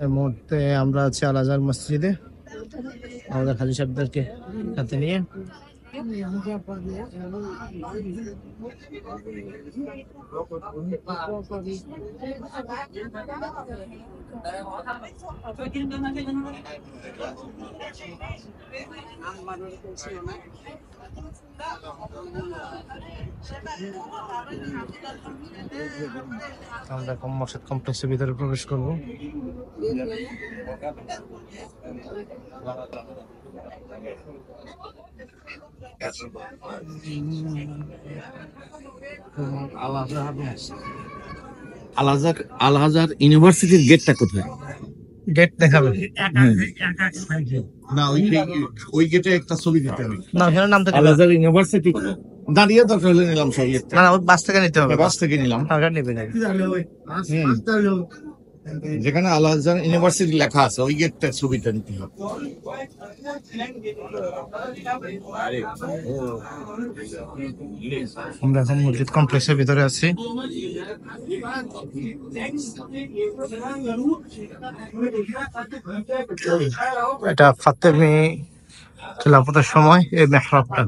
এই মুহূর্তে আমরা আছি আল আজহার মসজিদে আমাদের হাজী সাহেবদেরকে সাথে নিয়ে। আমরা এখন মসজিদ কমপ্লেক্সের ভিতরে প্রবেশ করবো। আল আজহার ইউনিভার্সিটির গেটটা কোথায়? গেট দেখাবে না, ওই গেটে একটা ছবি দিতে হবে। না, ওখানে নাম থাকে আল আজহার ইউনিভার্সিটি দাঁড়িয়ে দরকার হলে নিলাম সব। না, ওই বাস থেকে নিতে হবে। বাস থেকে নিলাম। ওখানে নেবে না। যেখানে আল আজহার ইউনিভার্সিটি লেখা আছে ওই গেটটার ছবিটা নিতে হবে। আমরা এখন মসজিদ কমপ্লেক্সের ভিতরে আছি। এটা ফাতেমি খেলাফতের সময় এই মেহরাবটা।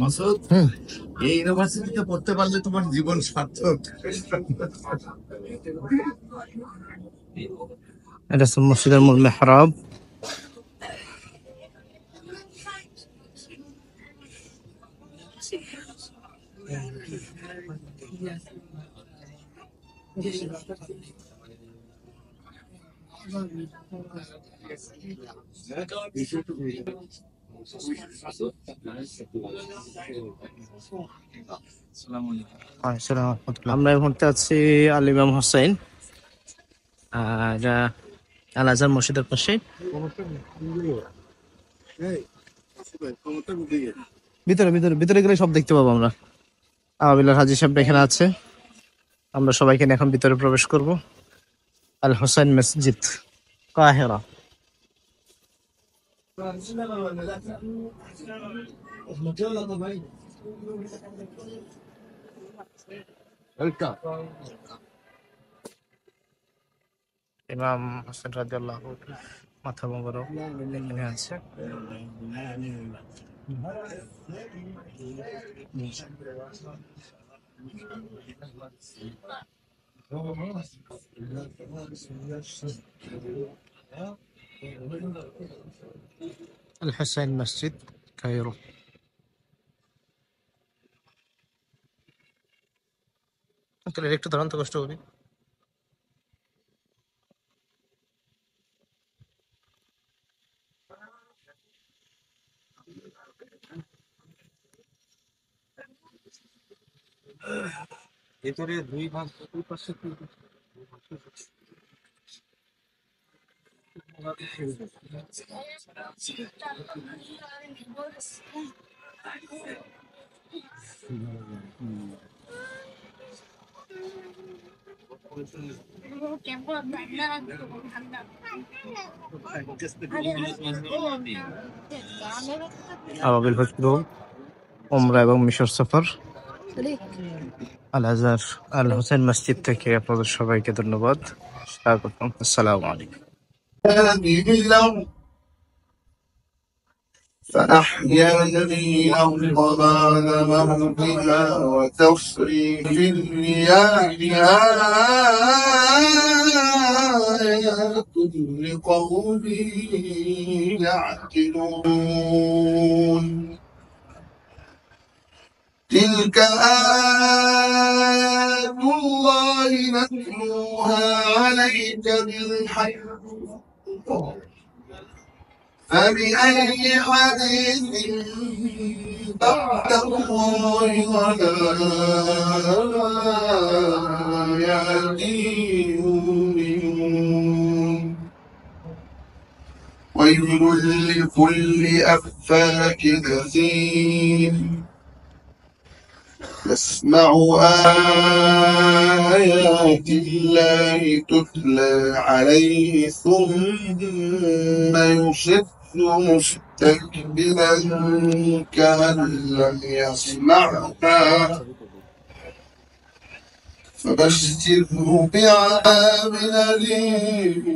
মাসুদ, এই ইউনিভার্সিটিতে পড়তে পারলে তোমার জীবন সার্থক। এটা হচ্ছে মসজিদের মূল মেহরাব। আমরা এই মুহূর্তে আছি আল ইমাম হোসেন আল আজহার মসজিদের পাশে। ভিতরে ভিতরে ভিতরে গেলে সব দেখতে পাবো আমরা। আলহামদুলিল্লাহ, হাজী সাহেব এখানে আছে। আমরা সবাইকে এখন ভিতরে প্রবেশ করব। আল হোসেন মসজিদ, কাহিরা। ইমাম হোসেন রাদিয়াল্লাহু মাথা মোবারক এখানে আছে। আল হোসেন মসজিদ, কায়রো। একটু দাঁড়ান তো, কষ্ট করি। ভেতরে দুই ভাগ, দুই পাশে আবাবিল হজর, ওমরা এবং মিশর সফর। আল আজহার আল হোসেন মসজিদ থেকে আপনাদের সবাইকে ধন্যবাদ, স্বাগতম। আসসালামু আলাইকুম। فأحيا به الأرض بعد موتها وتصريف الرياح آيات لقوم يعقلون تلك آيات الله نتلوها عليك بالحق فبأي حديث بعد الله وآياته يؤمنون ويل لكل أفاك أثيم تسمع آيات الله تتلى عليه ثم يصر مستكبرا كأن لم يسمعها فبشره بعذاب أليم.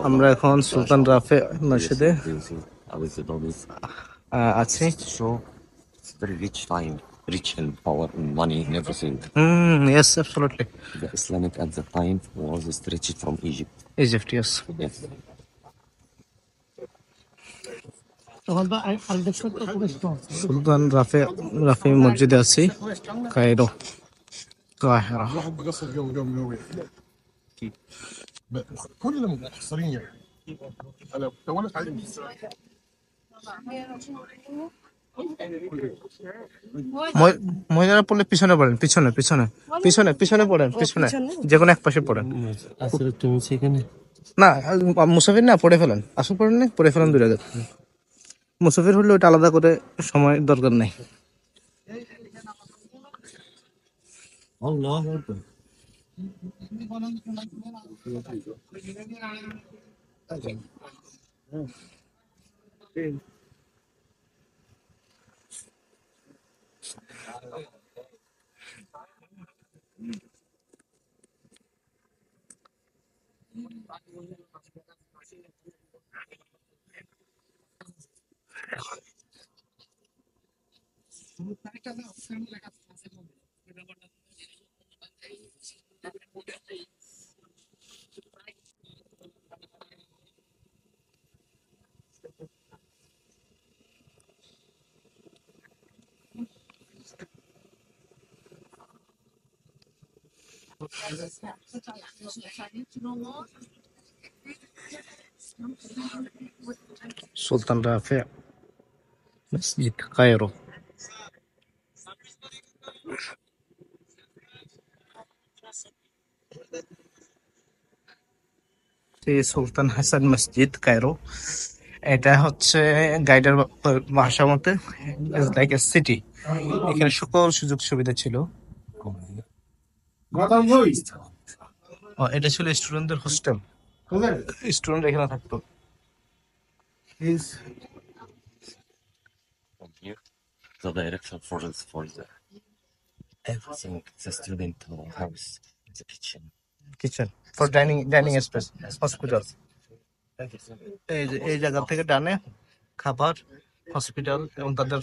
আমরা এখন সুলতান রাফে মসজিদে আছি। Just to show it's very rich time, rich in power and money and everything. Yes, absolutely. The Islamic at the time was stretched from Egypt. Egypt, yes. Yes. সুলতান রাফে মসজিদে আছি, কায়রো, কাহিরা। كلهم مقصرين يعني. انا وانا اتعلم মহিলারা পড়লে পিছনে পড়েন, পিছনে পিছনে পিছনে পিছনে পড়েন, পিছনে যে কোনো এক পাশে পড়েন। না মুসাফির না, পড়ে ফেলেন। আসল পড়েন না, পড়ে ফেলেন 2 রাকাত। মুসাফির হলে ওটা আলাদা করে সময় দরকার নেই। সুলতান রাফে মসজিদ, কায়রো। সুলতান হাসান মসজিদ, কায়রো। এটা হচ্ছে গাইডের ভাষা মতে লাইক এ সিটি। এখানে সকল সুযোগ সুবিধা ছিল। এটা ছিল স্টুডেন্টদের হোস্টেল, স্টুডেন্ট এখানে থাকতো। From here, the direction for the everything, the student house, the kitchen. Kitchen for dining space, hospital. এই জায়গা থেকে ডানে খাবার, হসপিটাল এবং তাদের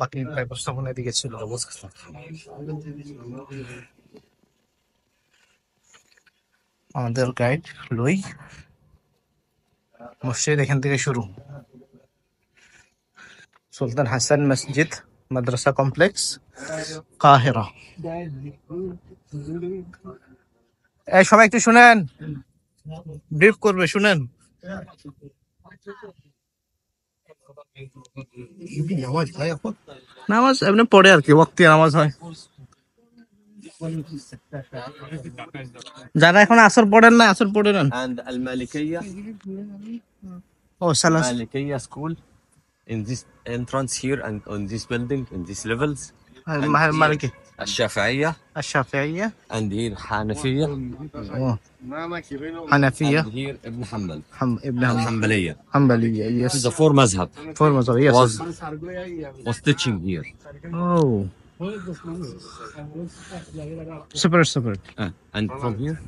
বাকি ব্যবস্থাপনা এদিকে ছিল। আমাদের গাইড লুই। মসজিদ এখান থেকে শুরু। সুলতান হাসান মসজিদ মাদ্রাসা কমপ্লেক্স, কাহিরা। এই সবাই একটু শুনেন, ব্রিফ করবে, শুনেন। নামাজ এমনি পড়ে আর কি, ওয়াক্তি নামাজ হয়। যারা এখন আসর পড়েন না, আসর পড়ে নেন। And Al-Malikiyya, O সালাস Malikiyya school in this entrance here and on this building, in these levels. Maliki Al-Shafi'iyya الشافعية and here Hanafiyya حنفية and here Ibn Hanbal. ابن Hanbaliyya. حنبلية. This is Yes. the four mazhab Former yes. was teaching here. Oh. Separate. And from here,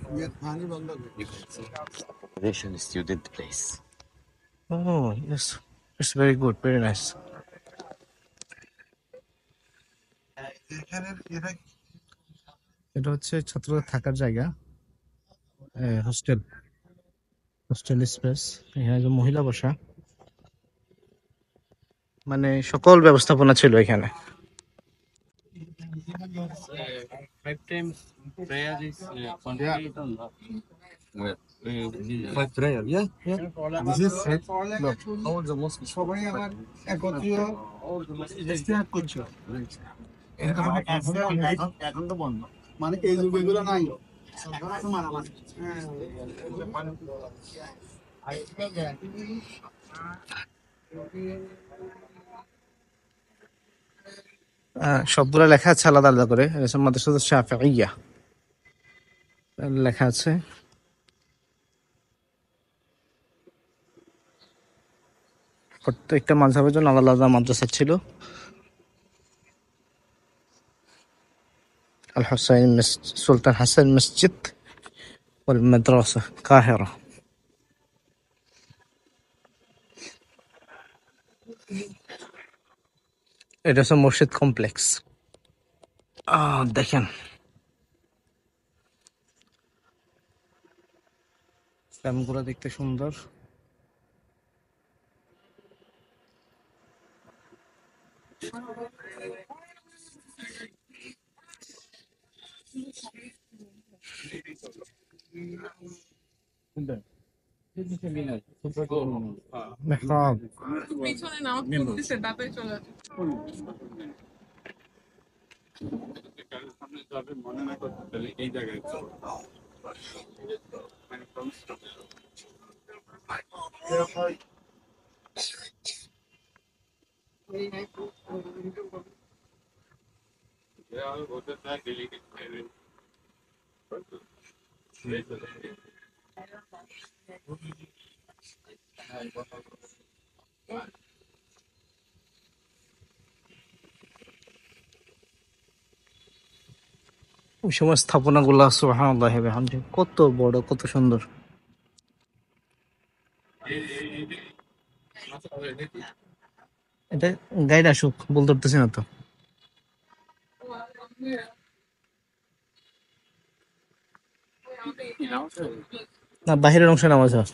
accommodation student place. Oh yes, it's very good, very nice. এটা হচ্ছে ছাত্রদের থাকার জায়গা, hostel space. এখানে যে মহিলা বসা, মানে সকল ব্যবস্থাপনা ছিল এখানে। Five times prayer is concentrate on love. Five prayer, yeah, yeah. This is love. All the Muslims. সবাই আমার একত্রীয় ইজতেহাদ করছো এরকম একটা এখন তো বন্ধ মানে এই যুগ এগুলো নাই এখন তো মারামারি সবগুলো লেখা আছে আলাদা আলাদা করে। মাদ্রাসা শাফিঈয়া লেখা আছে। প্রত্যেকটা মাযহাবের জন্য আলাদা আলাদা মাদ্রাসা ছিল। আল হুসাইন সুলতান হাসান মসজিদ ওয়াল মাদ্রাসা কাহিরা। এটা হচ্ছে মসজিদ কমপ্লেক্স। দেখেন স্ল্যামগুলো দেখতে সুন্দর। মেহরাব পিছনে নামাজ পড়তেছে তাতে চলে আসে। ওই সময় স্থাপনাগুলো সুবহানাল্লাহি ওয়া বিহামদিহি কত বড়, কত সুন্দর। এটা গাইড আসুক, বলতে পারতেছি না তো। না, বাহিরের অংশে নামাজ হয়।